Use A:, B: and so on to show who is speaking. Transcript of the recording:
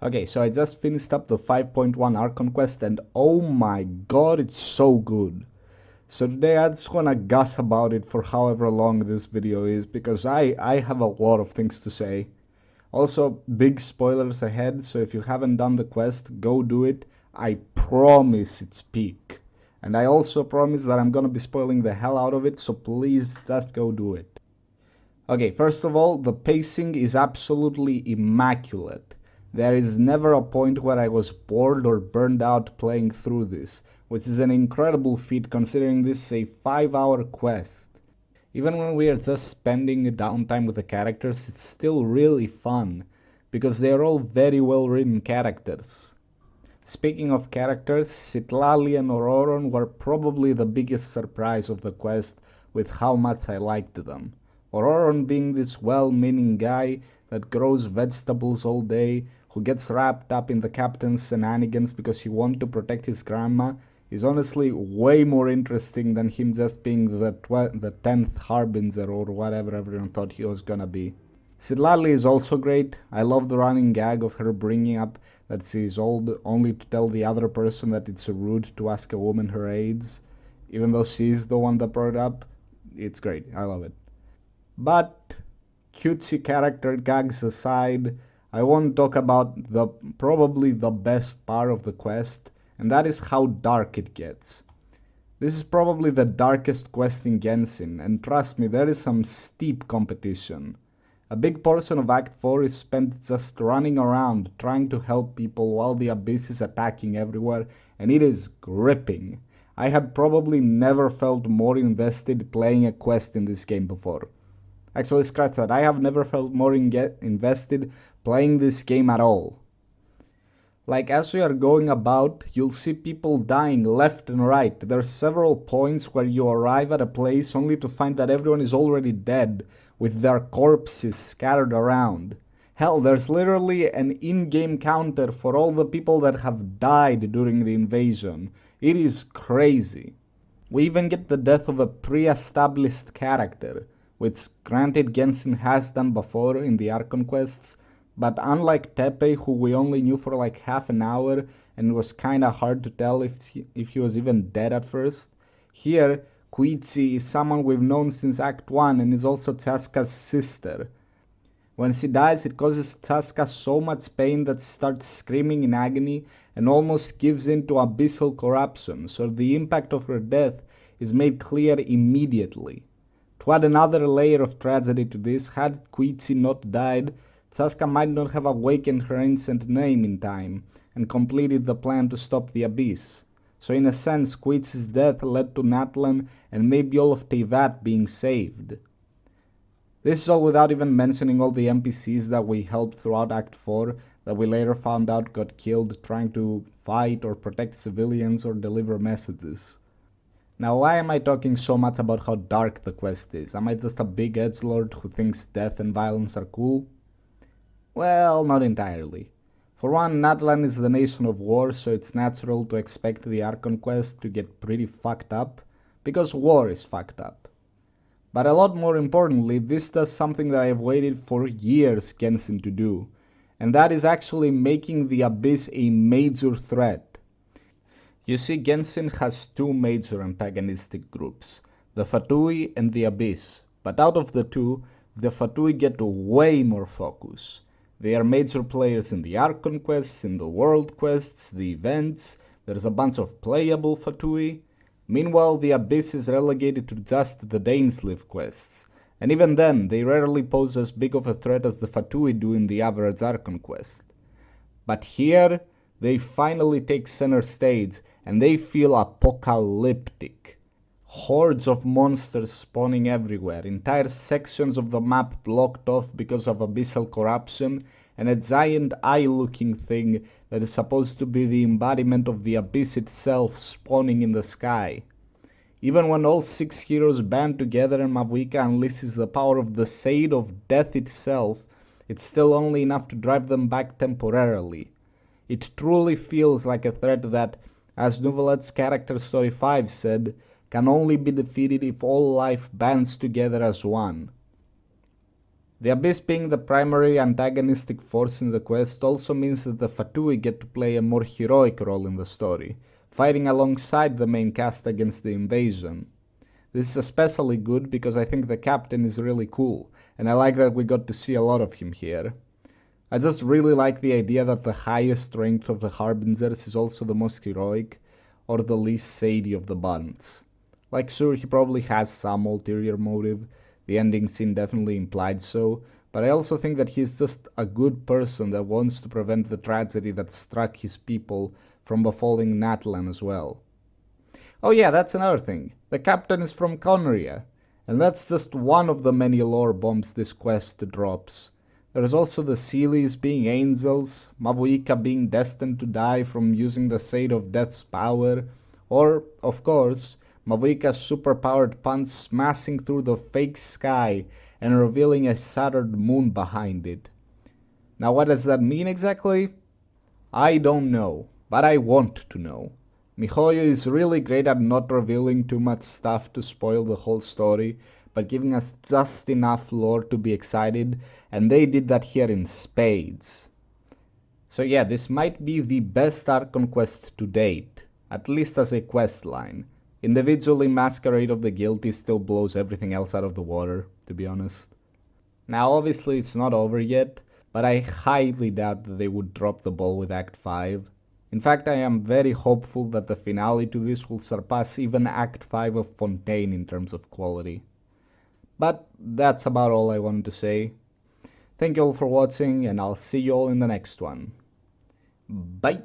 A: Okay, so I just finished up the 5.1 Archon Quest and oh my god, it's so good. So today I just wanna gush about it for however long this video is because I have a lot of things to say. Also, big spoilers ahead, so if you haven't done the quest, go do it. I promise it's peak. And I also promise that I'm gonna be spoiling the hell out of it, so please just go do it. Okay, first of all, the pacing is absolutely immaculate. There is never a point where I was bored or burned out playing through this, which is an incredible feat considering this is a 5-hour quest. Even when we are just spending downtime with the characters, it's still really fun, because they are all very well written characters. Speaking of characters, Citlali and Auroron were probably the biggest surprise of the quest with how much I liked them. Auroron being this well-meaning guy that grows vegetables all day, who gets wrapped up in the captain's shenanigans because he wants to protect his grandma, is honestly way more interesting than him just being the 10th Harbinger or whatever everyone thought he was gonna be. Citlali is also great. I love the running gag of her bringing up that she's old only to tell the other person that it's rude to ask a woman her age, even though she's the one that brought it up. It's great. I love it. But cutesy character gags aside, I want to talk about probably the best part of the quest, and that is how dark it gets. This is probably the darkest quest in Genshin, and trust me, there is some steep competition. A big portion of Act 4 is spent just running around trying to help people while the Abyss is attacking everywhere, and it is gripping. I had probably never felt more invested playing a quest in this game before. Actually, scratch that, I have never felt more invested playing this game at all. Like, as we are going about, you'll see people dying left and right. There are several points where you arrive at a place only to find that everyone is already dead, with their corpses scattered around. Hell, there's literally an in-game counter for all the people that have died during the invasion. It is crazy. We even get the death of a pre-established character, which granted Genshin has done before in the Archon quests, but unlike Tepe, who we only knew for like half an hour and it was kinda hard to tell if he was even dead at first, here Queetzy is someone we've known since Act 1 and is also Chaska's sister. When she dies, it causes Chaska so much pain that she starts screaming in agony and almost gives in to abyssal corruption, so the impact of her death is made clear immediately. To add another layer of tragedy to this, had Queetzy not died, Chaska might not have awakened her ancient name in time and completed the plan to stop the Abyss. So in a sense, Queetzy's death led to Natlan and maybe all of Teyvat being saved. This is all without even mentioning all the NPCs that we helped throughout Act 4 that we later found out got killed trying to fight or protect civilians or deliver messages. Now, why am I talking so much about how dark the quest is? Am I just a big edgelord who thinks death and violence are cool? Well, not entirely. For one, Natlan is the nation of war, so it's natural to expect the Archon Quest to get pretty fucked up, because war is fucked up. But a lot more importantly, this does something that I've waited for years Genshin to do, and that is actually making the Abyss a major threat. You see, Genshin has two major antagonistic groups, the Fatui and the Abyss, but out of the two, the Fatui get way more focus. They are major players in the Archon quests, in the world quests, the events, there's a bunch of playable Fatui. Meanwhile, the Abyss is relegated to just the Dainsleif quests, and even then, they rarely pose as big of a threat as the Fatui do in the average Archon quest. But here, they finally take center stage, and they feel apocalyptic. Hordes of monsters spawning everywhere, entire sections of the map blocked off because of abyssal corruption, and a giant eye-looking thing that is supposed to be the embodiment of the Abyss itself spawning in the sky. Even when all 6 heroes band together and Mavuika unleashes the power of the Shade of Death itself, it's still only enough to drive them back temporarily. It truly feels like a threat that, as Nouvelette's character story 5 said, can only be defeated if all life bands together as one. The Abyss being the primary antagonistic force in the quest also means that the Fatui get to play a more heroic role in the story, fighting alongside the main cast against the invasion. This is especially good because I think the captain is really cool, and I like that we got to see a lot of him here. I just really like the idea that the highest strength of the Harbingers is also the most heroic, or the least shady of the bunch. Like, sure, he probably has some ulterior motive, the ending scene definitely implied so, but I also think that he's just a good person that wants to prevent the tragedy that struck his people from befalling Natlan as well. Oh yeah, that's another thing. The captain is from Conria, and that's just one of the many lore bombs this quest drops. There's also the Sealies being angels, Mavuika being destined to die from using the Shade of Death's power, or, of course, Mavuika's superpowered punch smashing through the fake sky and revealing a shattered moon behind it. Now what does that mean exactly? I don't know, but I want to know. Mihoyo is really great at not revealing too much stuff to spoil the whole story, but giving us just enough lore to be excited, and they did that here in spades. So yeah, this might be the best Archon Quest to date, at least as a quest line. Individually, Masquerade of the Guilty still blows everything else out of the water, to be honest. Now obviously it's not over yet, but I highly doubt that they would drop the ball with Act 5. In fact, I am very hopeful that the finale to this will surpass even Act 5 of Fontaine in terms of quality. But that's about all I wanted to say. Thank you all for watching, and I'll see you all in the next one. Bye!